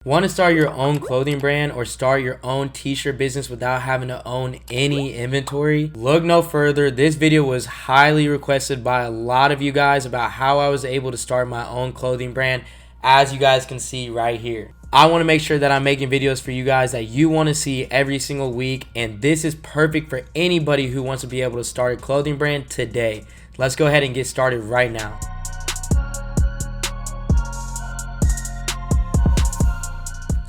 Want to start your own clothing brand or start your own t-shirt business without having to own any inventory? Look no further. This video was highly requested by a lot of you guys about how I was able to start my own clothing brand, as you guys can see right here. I want to make sure that I'm making videos for you guys that you want to see every single week, and this is perfect for anybody who wants to be able to start a clothing brand today. Let's go ahead and get started right now.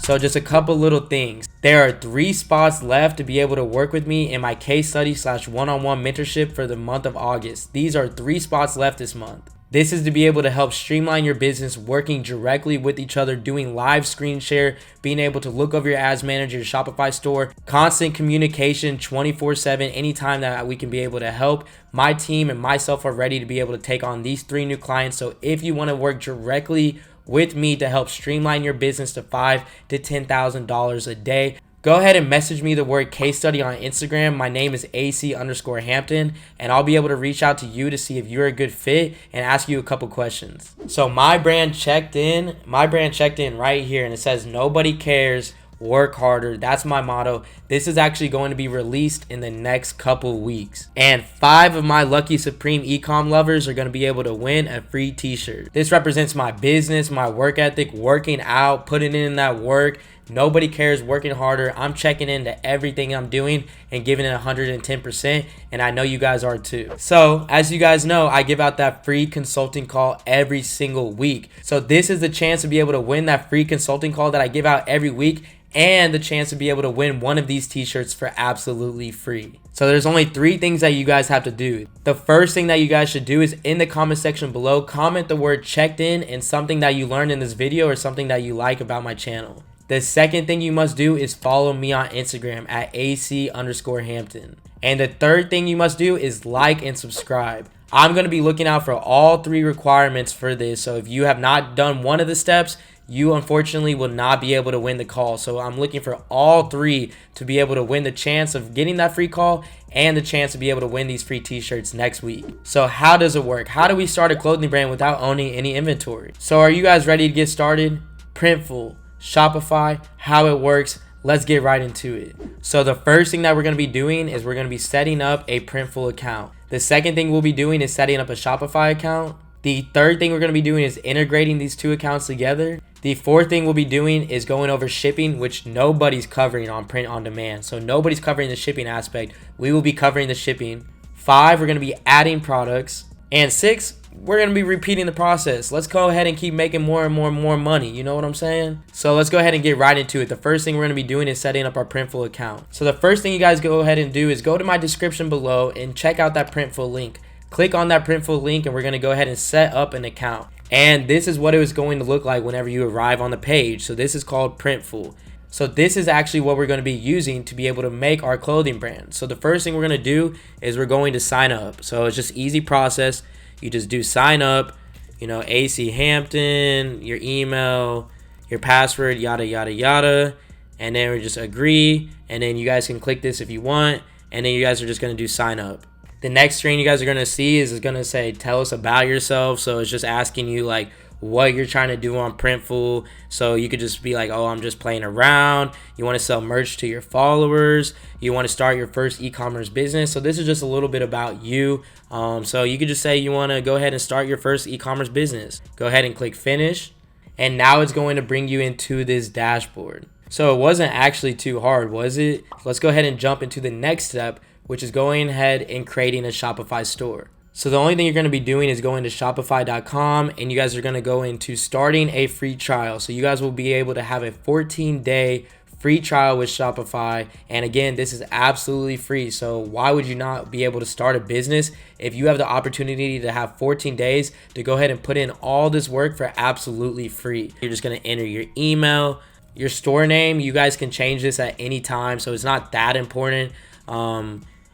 So just a couple little things. There are 3 spots left to be able to work with me in my case study / one-on-one mentorship for the month of August. These are 3 spots left this month. This is to be able to help streamline your business, working directly with each other, doing live screen share, being able to look over your ads manager, your Shopify store, constant communication 24/7, anytime that we can be able to help. My team and myself are ready to be able to take on these 3 new clients. So if you want to work directly with me to help streamline your business to $5,000 to $10,000 a day, go ahead and message me the word case study on Instagram. My name is AC_Hampton, and I'll be able to reach out to you to see if you're a good fit and ask you a couple questions. So my brand checked in right here, and it says nobody cares, work harder. That's my motto. This is actually going to be released in the next couple weeks, and 5 of my lucky Supreme Ecom lovers are going to be able to win a free t-shirt. This represents my business, my work ethic, working out, putting in that work. Nobody cares, working harder. I'm checking into everything I'm doing and giving it 110%, and I know you guys are too. So as you guys know, I give out that free consulting call every single week. So this is the chance to be able to win that free consulting call that I give out every week, and the chance to be able to win one of these t-shirts for absolutely free. So there's only 3 things that you guys have to do. The first thing that you guys should do is in the comment section below, comment the word checked in and something that you learned in this video or something that you like about my channel. The second thing you must do is follow me on Instagram at AC_Hampton. And the third thing you must do is like and subscribe. I'm going to be looking out for all 3 requirements for this. So if you have not done one of the steps, you unfortunately will not be able to win the call. So I'm looking for all 3 to be able to win the chance of getting that free call and the chance to be able to win these free t-shirts next week. So how does it work? How do we start a clothing brand without owning any inventory? So are you guys ready to get started? Printful, Shopify, how it works. Let's get right into it. So the first thing that we're going to be doing is we're going to be setting up a Printful account. The second thing we'll be doing is setting up a Shopify account. The third thing we're going to be doing is integrating these 2 accounts together. The fourth thing we'll be doing is going over shipping, which nobody's covering on Print On Demand. So nobody's covering the shipping aspect. We will be covering the shipping. 5, we're going to be adding products. And 6, we're going to be repeating the process. Let's go ahead and keep making more and more money. You know what I'm saying? So let's go ahead and get right into it. The first thing we're going to be doing is setting up our Printful account. So the first thing you guys go ahead and do is go to my description below and check out that Printful link. Click on that Printful link and we're going to go ahead and set up an account. And this is what it was going to look like whenever you arrive on the page. So this is called Printful. So this is actually what we're going to be using to be able to make our clothing brand. So the first thing we're going to do is we're going to sign up. So it's just easy process. You just do sign up, AC Hampton, your email, your password, yada, yada, yada. And then we just agree. And then you guys can click this if you want. And then you guys are just going to do sign up. The next screen you guys are going to see is going to say, tell us about yourself. So it's just asking you like what you're trying to do on Printful. So you could just be like, oh, I'm just playing around. You want to sell merch to your followers. You want to start your first e-commerce business. So this is just a little bit about you. So you could just say you want to go ahead and start your first e-commerce business. Go ahead and click finish. And now it's going to bring you into this dashboard. So it wasn't actually too hard, was it? Let's go ahead and jump into the next step, which is going ahead and creating a Shopify store. So the only thing you're going to be doing is going to shopify.com, and you guys are going to go into starting a free trial. So you guys will be able to have a 14-day free trial with Shopify. And again, this is absolutely free. So why would you not be able to start a business if you have the opportunity to have 14 days to go ahead and put in all this work for absolutely free? You're just going to enter your email, your store name. You guys can change this at any time, so it's not that important.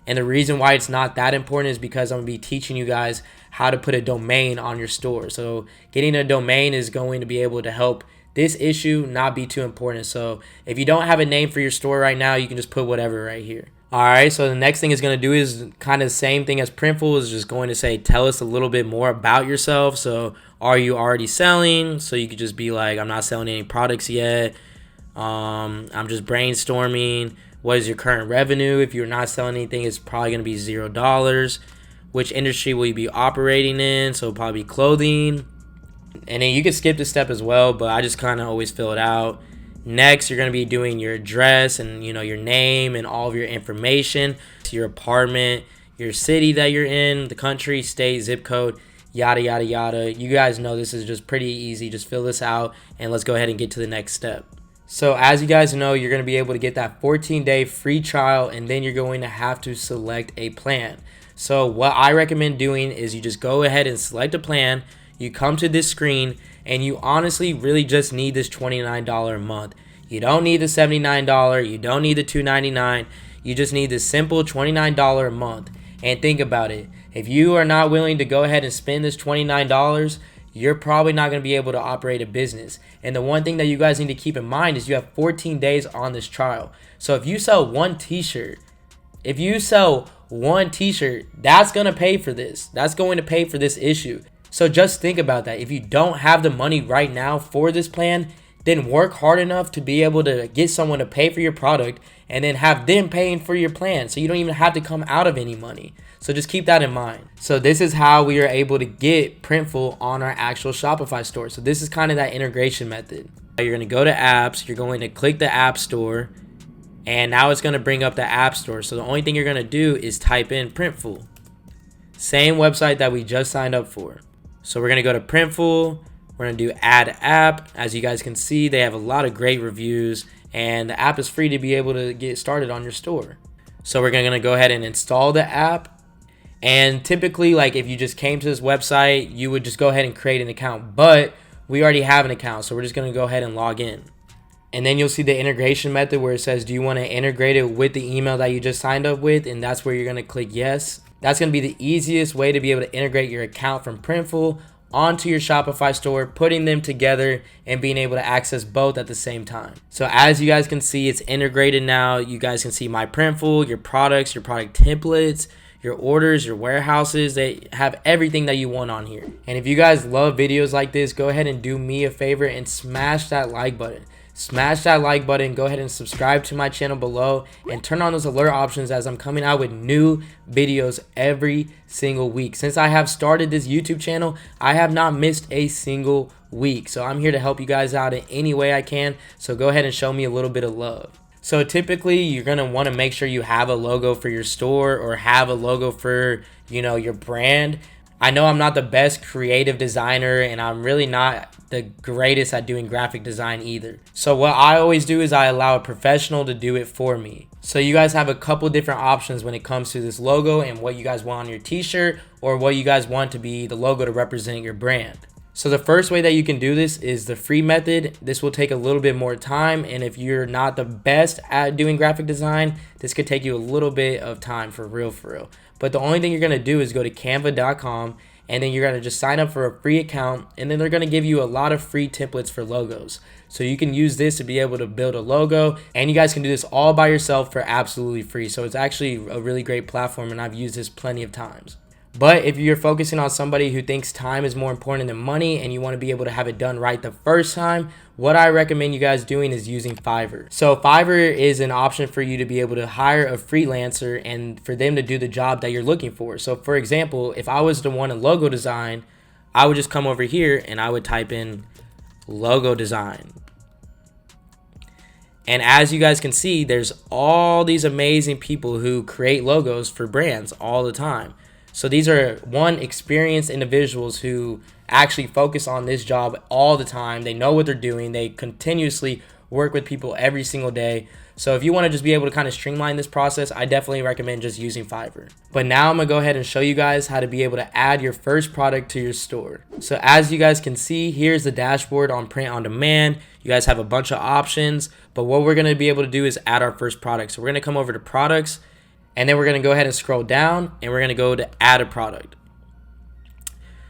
And the reason why it's not that important is because I'm going to be teaching you guys how to put a domain on your store. So getting a domain is going to be able to help this issue not be too important. So if you don't have a name for your store right now, you can just put whatever right here. All right, so the next thing it's going to do is kind of the same thing as Printful. Is just going to say, tell us a little bit more about yourself. So are you already selling? So you could just be like, I'm not selling any products yet. I'm just brainstorming. What is your current revenue? If you're not selling anything, it's probably going to be $0. Which industry will you be operating in? So probably clothing. And then you can skip this step as well, but I just kind of always fill it out. Next, you're going to be doing your address and, your name and all of your information, to your apartment, your city that you're in, the country, state, zip code, yada, yada, yada. You guys know this is just pretty easy. Just fill this out and let's go ahead and get to the next step. So as you guys know, you're going to be able to get that 14-day free trial, and then you're going to have to select a plan. So what I recommend doing is you just go ahead and select a plan. You come to this screen and you honestly really just need this $29 a month. You don't need the $79. You don't need the $299. You just need this simple $29 a month. And think about it. If you are not willing to go ahead and spend this $29, you're probably not going to be able to operate a business. And the one thing that you guys need to keep in mind is you have 14 days on this trial. So if you sell one t-shirt, that's going to pay for this. That's going to pay for this issue. So just think about that. If you don't have the money right now for this plan, then work hard enough to be able to get someone to pay for your product and then have them paying for your plan. So you don't even have to come out of any money. So just keep that in mind. So this is how we are able to get Printful on our actual Shopify store. So this is kind of that integration method. You're going to go to apps. You're going to click the app store. And now it's going to bring up the app store. So the only thing you're going to do is type in Printful. Same website that we just signed up for. So we're going to go to Printful. We're going to do add app. As you guys can see, they have a lot of great reviews. And the app is free to be able to get started on your store. So we're going to go ahead and install the app. And typically, like if you just came to this website, you would just go ahead and create an account. But we already have an account, so we're just going to go ahead and log in. And then you'll see the integration method where it says, do you want to integrate it with the email that you just signed up with? And that's where you're going to click yes. That's going to be the easiest way to be able to integrate your account from Printful onto your Shopify store, putting them together and being able to access both at the same time. So as you guys can see, it's integrated now. You guys can see my Printful, your products, your product templates, your orders, your warehouses. They have everything that you want on here. And if you guys love videos like this, go ahead and do me a favor and smash that like button. Smash that like button. Go ahead and subscribe to my channel below and turn on those alert options as I'm coming out with new videos every single week. Since I have started this YouTube channel, I have not missed a single week. So I'm here to help you guys out in any way I can. So go ahead and show me a little bit of love. So typically you're going to want to make sure you have a logo for your store or have a logo for, your brand. I know I'm not the best creative designer and I'm really not the greatest at doing graphic design either. So what I always do is I allow a professional to do it for me. So you guys have a couple different options when it comes to this logo and what you guys want on your t-shirt or what you guys want to be the logo to represent your brand. So the first way that you can do this is the free method. This will take a little bit more time, and if you're not the best at doing graphic design, this could take you a little bit of time for real. But the only thing you're going to do is go to canva.com, and then you're going to just sign up for a free account, and then they're going to give you a lot of free templates for logos. So you can use this to be able to build a logo, and you guys can do this all by yourself for absolutely free. So it's actually a really great platform, and I've used this plenty of times. But if you're focusing on somebody who thinks time is more important than money and you want to be able to have it done right the first time, what I recommend you guys doing is using Fiverr. So Fiverr is an option for you to be able to hire a freelancer and for them to do the job that you're looking for. So for example, if I was to want a logo design, I would just come over here and I would type in logo design. And as you guys can see, there's all these amazing people who create logos for brands all the time. So these are experienced individuals who actually focus on this job all the time. They know what they're doing. They continuously work with people every single day. So if you want to just be able to kind of streamline this process, I definitely recommend just using Fiverr. But now I'm going to go ahead and show you guys how to be able to add your first product to your store. So as you guys can see, here's the dashboard on Print On Demand. You guys have a bunch of options, but what we're going to be able to do is add our first product. So we're going to come over to products. And then we're going to go ahead and scroll down and we're going to go to add a product.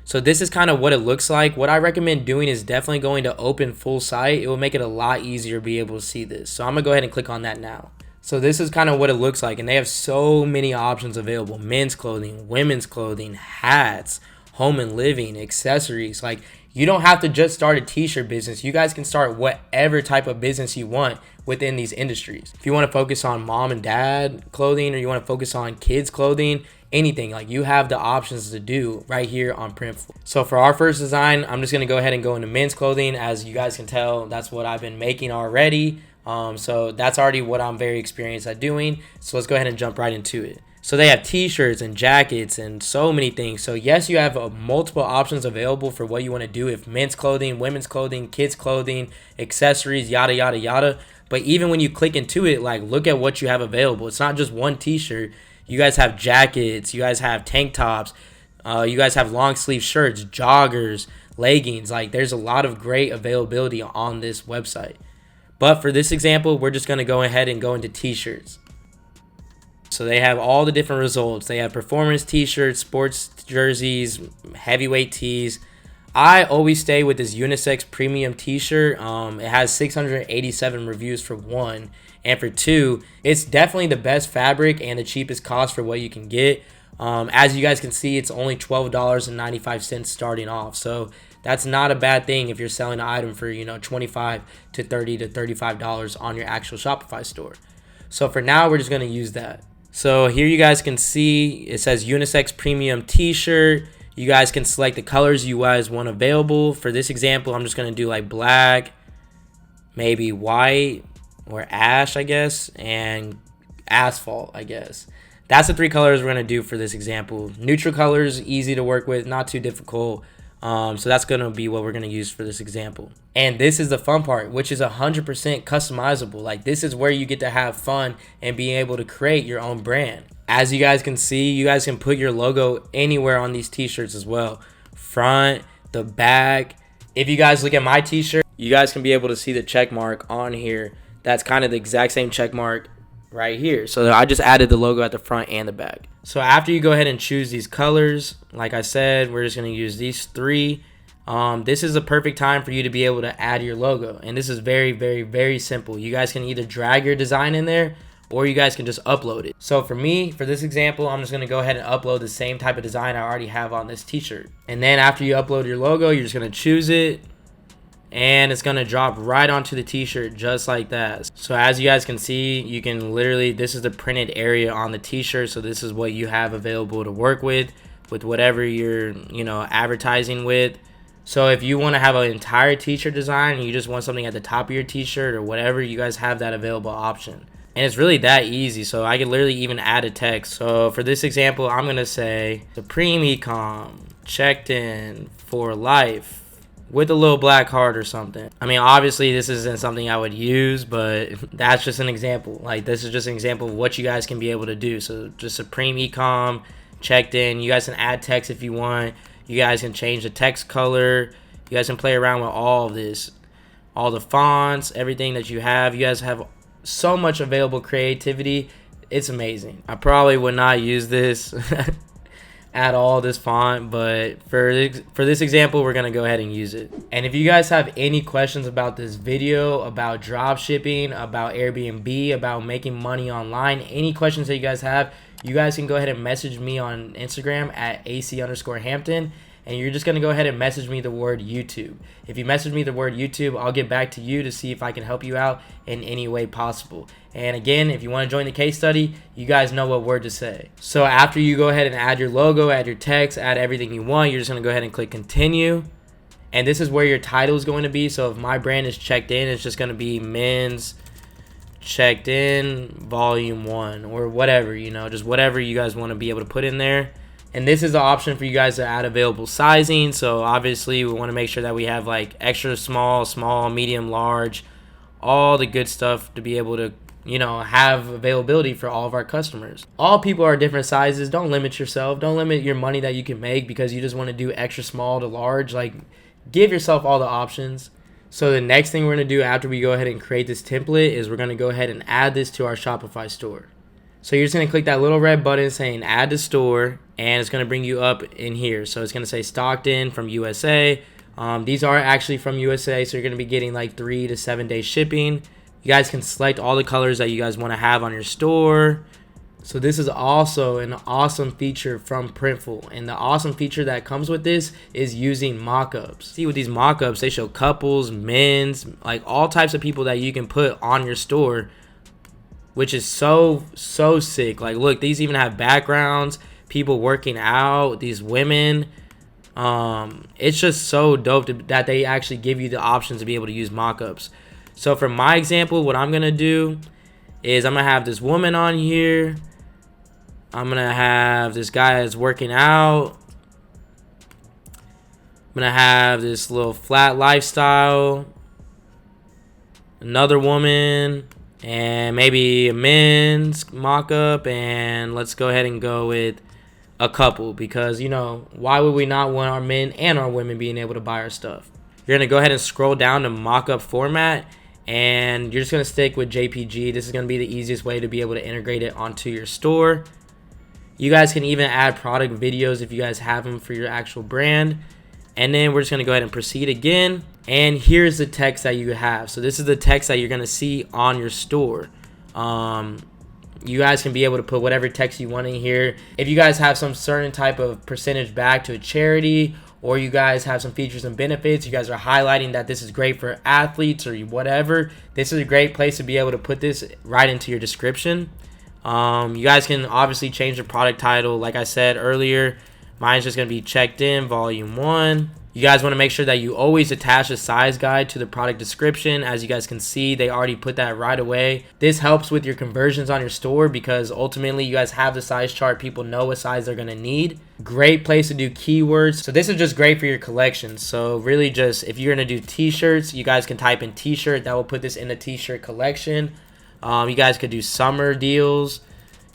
So this is kind of what it looks like. What I recommend doing is definitely going to open full site. It will make it a lot easier to be able to see this. So I'm going to go ahead and click on that now. So this is kind of what it looks like. And they have so many options available. Men's clothing, women's clothing, hats, home and living, accessories. Like You don't have to just start a t-shirt business. You guys can start whatever type of business you want within these industries. If you want to focus on mom and dad clothing, or you want to focus on kids clothing, anything, like, you have the options to do right here on Printful. So for our first design, I'm just going to go ahead and go into men's clothing. As you guys can tell, that's what I've been making already. So that's already what I'm very experienced at doing. So let's go ahead and jump right into it. So they have t-shirts and jackets and so many things. So yes, you have multiple options available for what you want to do. If men's clothing, women's clothing, kids clothing, accessories, yada, yada, yada. But even when you click into it, like, look at what you have available. It's not just one t-shirt. You guys have jackets. You guys have tank tops. You guys have long sleeve shirts, joggers, leggings. Like, there's a lot of great availability on this website. But for this example, we're just going to go ahead and go into t-shirts. So they have all the different results. They have performance t-shirts, sports jerseys, heavyweight tees. I always stay with this unisex premium t-shirt. It has 687 reviews for one. And for two, it's definitely the best fabric and the cheapest cost for what you can get. As you guys can see, it's only $12.95 starting off. So that's not a bad thing if you're selling an item for, $25 to $30 to $35 on your actual Shopify store. So for now, we're just going to use that. So here you guys can see it says unisex premium t-shirt. You guys can select the colors you guys want available. For this example, I'm just going to do like black, maybe white or ash, I guess, and asphalt, I guess. That's the three colors we're going to do for this example. Neutral colors, easy to work with, not too difficult. So that's going to be what we're going to use for this example. And this is the fun part, which is 100% customizable. Like, this is where you get to have fun and being able to create your own brand. As you guys can see, you guys can put your logo anywhere on these t-shirts as well. Front, the back. If you guys look at my t-shirt, you guys can be able to see the check mark on here. That's kind of the exact same check mark right here. So I just added the logo at the front and the back. So after you go ahead and choose these colors, like I said, we're just going to use these three. This is a perfect time for you to be able to add your logo. And this is very, very, very simple. You guys can either drag your design in there, or you guys can just upload it. So for me, for this example, I'm just going to go ahead and upload the same type of design I already have on this t-shirt. And then after you upload your logo, you're just going to choose it. And it's going to drop right onto the t-shirt just like that. So as you guys can see, you can literally, this is the printed area on the t-shirt. So this is what you have available to work with whatever you're, advertising with. So if you want to have an entire t-shirt design and you just want something at the top of your t-shirt or whatever, you guys have that available option. And it's really that easy. So I can literally even add a text. So for this example, I'm going to say Supreme Ecom checked in for life, with a little black heart or something. I mean, obviously this isn't something I would use, but that's just an example. Like, this is just an example of what you guys can be able to do. So just Supreme Ecom checked in. You guys can add text if you want. You guys can change the text color. You guys can play around with all of this, all the fonts, everything that you have. You guys have so much available creativity. It's amazing. I probably would not use this at all, this font, but for this example, we're gonna go ahead and use it. And if you guys have any questions about this video, about drop shipping, about Airbnb, about making money online, any questions that you guys have, you guys can go ahead and message me on Instagram at AC_Hampton. And you're just going to go ahead and message me the word YouTube. If you message me the word YouTube, I'll get back to you to see if I can help you out in any way possible. And again, if you want to join the case study, you guys know what word to say. So after you go ahead and add your logo, add your text, add everything you want, you're just going to go ahead and click continue. And this is where your title is going to be. So if my brand is checked in, it's just going to be men's checked in volume 1 or whatever, just whatever you guys want to be able to put in there. And this is the option for you guys to add available sizing. So obviously we want to make sure that we have like extra small, medium, large, all the good stuff to be able to, have availability for all of our customers. All people are different sizes. Don't limit yourself. Don't limit your money that you can make because you just want to do extra small to large. Like, give yourself all the options. So the next thing we're going to do after we go ahead and create this template is we're going to go ahead and add this to our Shopify store. So you're just going to click that little red button saying add to store, and it's going to bring you up in here. So it's going to say stocked in from USA. These are actually from USA, so you're going to be getting like 3 to 7 day shipping. You guys can select all the colors that you guys want to have on your store. So this is also an awesome feature from Printful, and the awesome feature that comes with this is using mockups. See, with these mockups, they show couples, men's, like all types of people that you can put on your store, which is so sick. Like, look, these even have backgrounds, people working out, these women. It's just so dope that they actually give you the option to be able to use mockups. So for my example, what I'm gonna do is I'm gonna have this woman on here. I'm gonna have this guy that's working out. I'm gonna have this little flat lifestyle, another woman, and maybe a men's mock-up, and let's go ahead and go with a couple, because, you know, why would we not want our men and our women being able to buy our stuff? You're gonna go ahead and scroll down to mock-up format, and you're just gonna stick with JPG. This is gonna be the easiest way to be able to integrate it onto your store. You guys can even add product videos if you guys have them for your actual brand. And then we're just gonna go ahead and proceed again. And here's the text that you have. So this is the text that you're gonna see on your store. You guys can be able to put whatever text you want in here. If you guys have some certain type of percentage back to a charity, or you guys have some features and benefits, you guys are highlighting that this is great for athletes or whatever, this is a great place to be able to put this right into your description. You guys can obviously change the product title. Like I said earlier, mine's just going to be checked in volume 1. You guys want to make sure that you always attach a size guide to the product description. As you guys can see, they already put that right away. This helps with your conversions on your store, because ultimately you guys have the size chart. People know what size they're going to need. Great place to do keywords. So this is just great for your collection. So really, just if you're going to do t-shirts, you guys can type in t-shirt. That will put this in the t-shirt collection. You guys could do summer deals,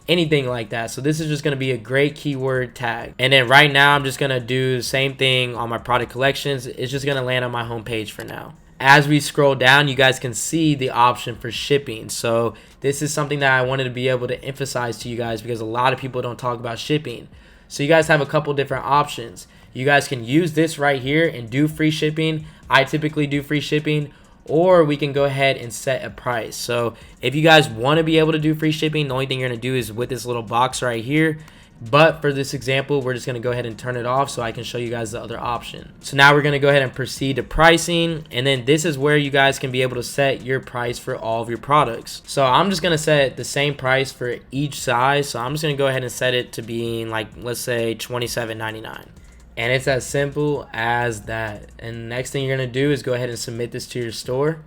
anything like that. So this is just going to be a great keyword tag. And then right now, I'm just going to do the same thing on my product collections. It's just going to land on my homepage for now. As we scroll down, you guys can see the option for shipping. So this is something that I wanted to be able to emphasize to you guys, because a lot of people don't talk about shipping. So you guys have a couple different options. You guys can use this right here and do free shipping. I typically do free shipping. Or we can go ahead and set a price. So if you guys want to be able to do free shipping, the only thing you're going to do is with this little box right here. But for this example, we're just going to go ahead and turn it off so I can show you guys the other option. So now we're going to go ahead and proceed to pricing. And then this is where you guys can be able to set your price for all of your products. So I'm just going to set the same price for each size. So I'm just going to go ahead and set it to being, like, let's say $27.99. And it's as simple as that. And next thing you're going to do is go ahead and submit this to your store.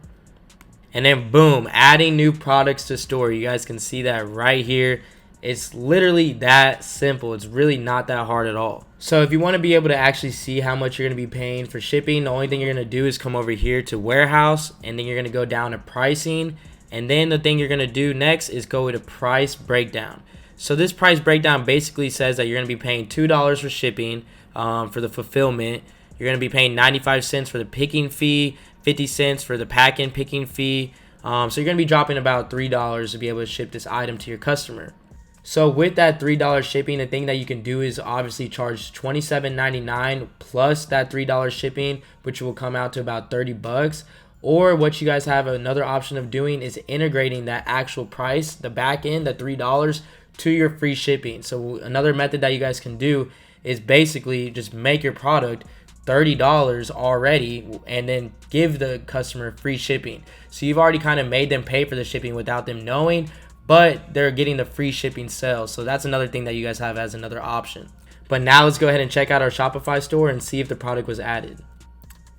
And then boom, adding new products to store. You guys can see that right here. It's literally that simple. It's really not that hard at all. So if you want to be able to actually see how much you're going to be paying for shipping, the only thing you're going to do is come over here to warehouse, and then you're going to go down to pricing. And then the thing you're going to do next is go with a price breakdown. So this price breakdown basically says that you're going to be paying $2 for shipping. For the fulfillment, you're going to be paying 95 cents for the picking fee, 50 cents for the pack-in picking fee. So you're going to be dropping about $3 to be able to ship this item to your customer. So with that $3 shipping, the thing that you can do is obviously charge $27.99 plus that $3 shipping, which will come out to about $30. Or what you guys have another option of doing is integrating that actual price, the back end, the $3, to your free shipping. So another method that you guys can do is basically just make your product $30 already and then give the customer free shipping. So you've already kind of made them pay for the shipping without them knowing, but they're getting the free shipping sales. So that's another thing that you guys have as another option. But now let's go ahead and check out our Shopify store and see if the product was added.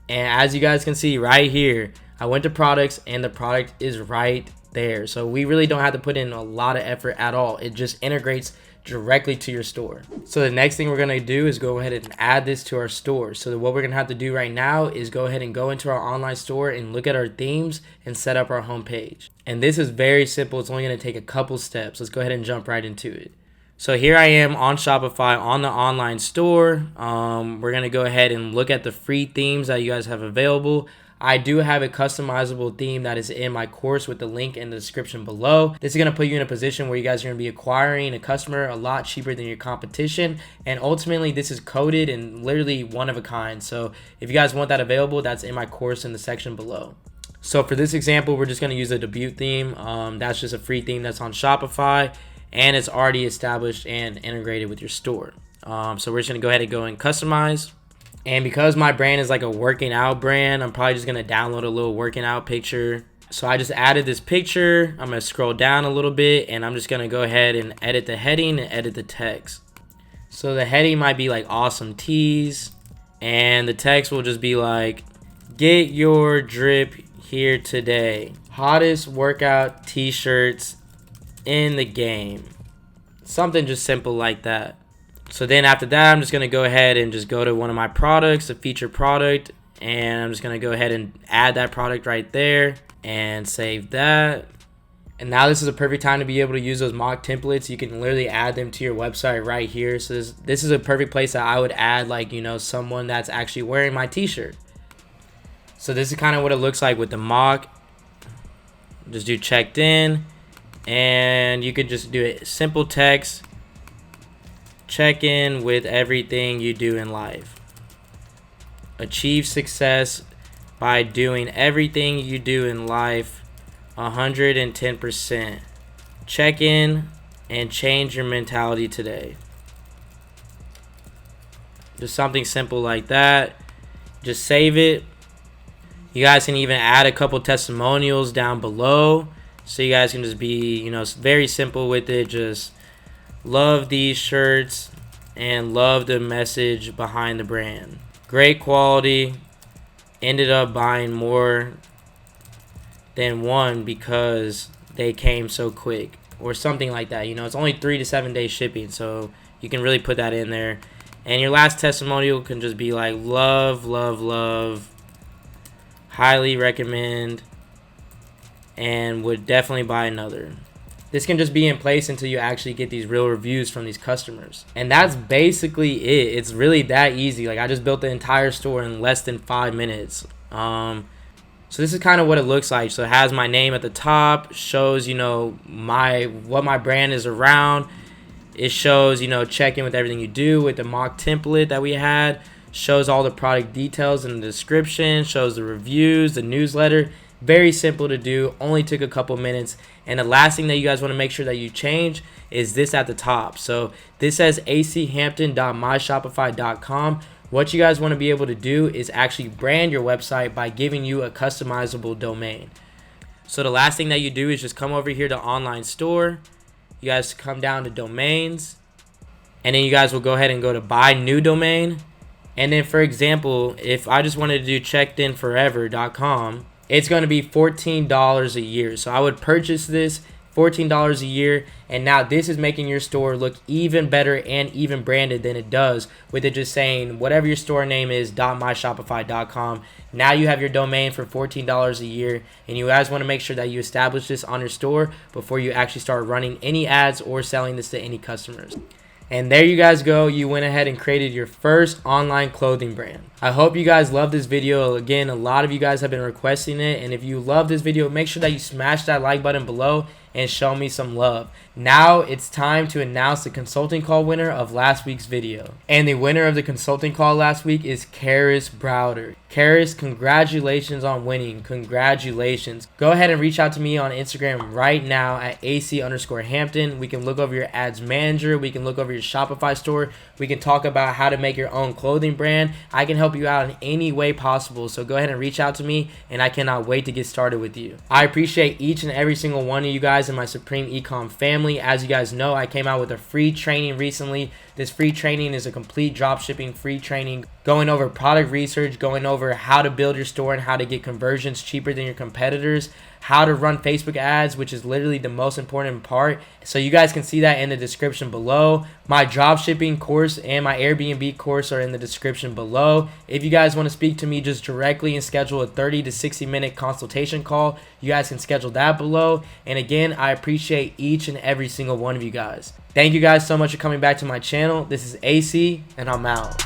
And as you guys can see right here, I went to products and the product is right there. So we really don't have to put in a lot of effort at all. It just integrates directly to your store. So the next thing we're going to do is go ahead and add this to our store. So what we're going to have to do right now is go ahead and go into our online store and look at our themes and set up our homepage. And this is very simple. It's only going to take a couple steps. Let's go ahead and jump right into it. So here I am on Shopify on the online store. We're going to go ahead and look at the free themes that you guys have available. I do have a customizable theme that is in my course with the link in the description below. This is going to put you in a position where you guys are going to be acquiring a customer a lot cheaper than your competition. And ultimately, this is coded and literally one of a kind. So if you guys want that available, that's in my course in the section below. So for this example, we're just going to use a debut theme. That's just a free theme that's on Shopify. and it's already established and integrated with your store. So we're just gonna go ahead and go and customize. And because my brand is like a working out brand, I'm probably just gonna download a little working out picture. So I just added this picture. I'm gonna scroll down a little bit, and I'm just gonna go ahead and edit the heading and edit the text. So the heading might be like awesome tees, and the text will just be like, get your drip here today. Hottest workout t-shirts in the game. Something just simple like that. So then after that, I'm just going to go ahead and just go to one of my products, a featured product, and I'm just going to go ahead and add that product right there and save that. And now this is a perfect time to be able to use those mock templates. You can literally add them to your website right here. So this is a perfect place that I would add, like, you know, someone that's actually wearing my t-shirt. So this is kind of what it looks like with the mock. Just do checked in, and you could just do it simple text. Check in with everything you do in life. Achieve success by doing everything you do in life 110%. Check in and change your mentality today. Just something simple like that. Just save it. You guys can even add a couple testimonials down below, so you guys can just be, you know, very simple with it. Just love these shirts and love the message behind the brand. Great quality. Ended up buying more than one because they came so quick, or something like that. You know, it's only 3 to 7 day shipping, so you can really put that in there. And your last testimonial can just be like, love, love, love. Highly recommend, and would definitely buy another. This can just be in place until you actually get these real reviews from these customers. And that's basically it. It's really that easy. Like, I just built the entire store in less than 5 minutes. So this is kind of what it looks like. So it has my name at the top, shows, you know, what my brand is around. It shows, you know, check in with everything you do with the mock template that we had. Shows all the product details in the description, shows the reviews, the newsletter. Very simple to do, only took a couple minutes. And the last thing that you guys want to make sure that you change is this at the top. So this says achampton.myshopify.com. What you guys want to be able to do is actually brand your website by giving you a customizable domain. So the last thing that you do is just come over here to online store. You guys come down to domains, and then you guys will go ahead and go to buy new domain. And then, for example, if I just wanted to do checkedinforever.com, it's going to be $14 a year. So I would purchase this, $14 a year, and now this is making your store look even better and even branded than it does with it just saying whatever your store name is, .myshopify.com. Now you have your domain for $14 a year, and you guys want to make sure that you establish this on your store before you actually start running any ads or selling this to any customers. And there you guys go. You went ahead and created your first online clothing brand. I hope you guys love this video. Again, a lot of you guys have been requesting it. And if you love this video, make sure that you smash that like button below and show me some love. Now it's time to announce the consulting call winner of last week's video. And the winner of the consulting call last week is Karis Browder. Karis, congratulations on winning. Congratulations. Go ahead and reach out to me on Instagram right now at AC_Hampton. We can look over your ads manager. We can look over your Shopify store. We can talk about how to make your own clothing brand. I can help you out in any way possible. So go ahead and reach out to me, and I cannot wait to get started with you. I appreciate each and every single one of you guys in my Supreme Ecom family. As you guys know, I came out with a free training recently. This free training is a complete dropshipping free training, going over product research, going over how to build your store and how to get conversions cheaper than your competitors, how to run Facebook ads, which is literally the most important part. So you guys can see that in the description below. My dropshipping course and my Airbnb course are in the description below. If you guys want to speak to me just directly and schedule a 30 to 60 minute consultation call, you guys can schedule that below. And again, I appreciate each and every single one of you guys. Thank you guys so much for coming back to my channel. This is AC, and I'm out.